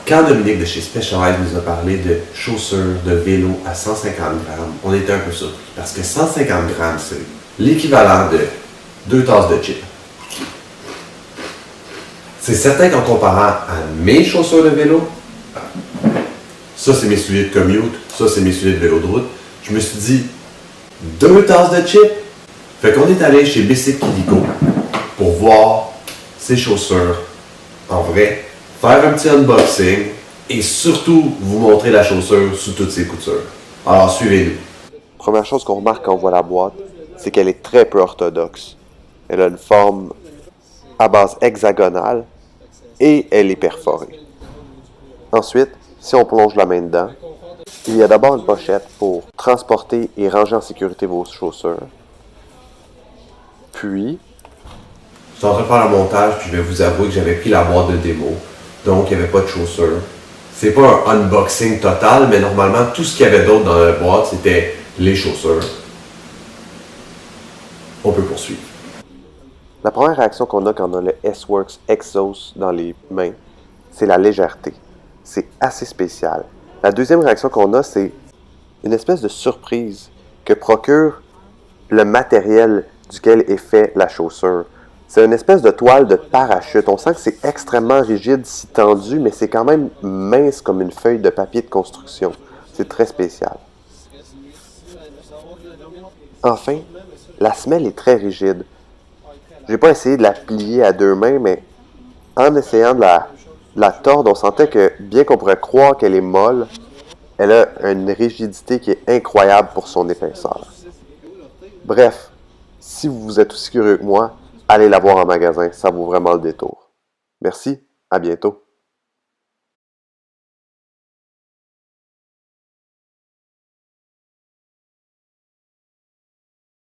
Quand Dominique de chez Specialized nous a parlé de chaussures de vélo à 150 grammes, on était un peu surpris parce que 150 grammes, c'est l'équivalent de 2 tasses de chips. C'est certain qu'en comparant à mes chaussures de vélo, ça c'est mes souliers de commute, ça c'est mes souliers de vélo de route, je me suis dit 2 tasses de chips. Fait qu'on est allé chez Basic Kilico pour voir ces chaussures en vrai, faire un petit unboxing et surtout vous montrer la chaussure sous toutes ses coutures. Alors suivez-nous. Première chose qu'on remarque quand on voit la boîte, c'est qu'elle est très peu orthodoxe. Elle a une forme à base hexagonale et elle est perforée. Ensuite, si on plonge la main dedans, il y a d'abord une pochette pour transporter et ranger en sécurité vos chaussures. Puis, Je suis en train de faire le montage puis je vais vous avouer que j'avais pris la boîte de démo, donc il n'y avait pas de chaussures. C'est pas un unboxing total, mais normalement tout ce qu'il y avait d'autre dans la boîte c'était les chaussures. On peut poursuivre. la première réaction qu'on a quand on a le S-Works Exos dans les mains, c'est la légèreté. C'est assez spécial. La deuxième réaction qu'on a, c'est une espèce de surprise que procure le matériel duquel est fait la chaussure. C'est une espèce de toile de parachute. On sent que c'est extrêmement rigide, si tendu, mais c'est quand même mince comme une feuille de papier de construction. C'est très spécial. Enfin, la semelle est très rigide. J'ai pas essayé de la plier à deux mains, mais en essayant de la tordre, on sentait que, bien qu'on pourrait croire qu'elle est molle, elle a une rigidité qui est incroyable pour son épaisseur. Bref, si vous êtes aussi curieux que moi, allez la voir en magasin, ça vaut vraiment le détour. Merci, à bientôt.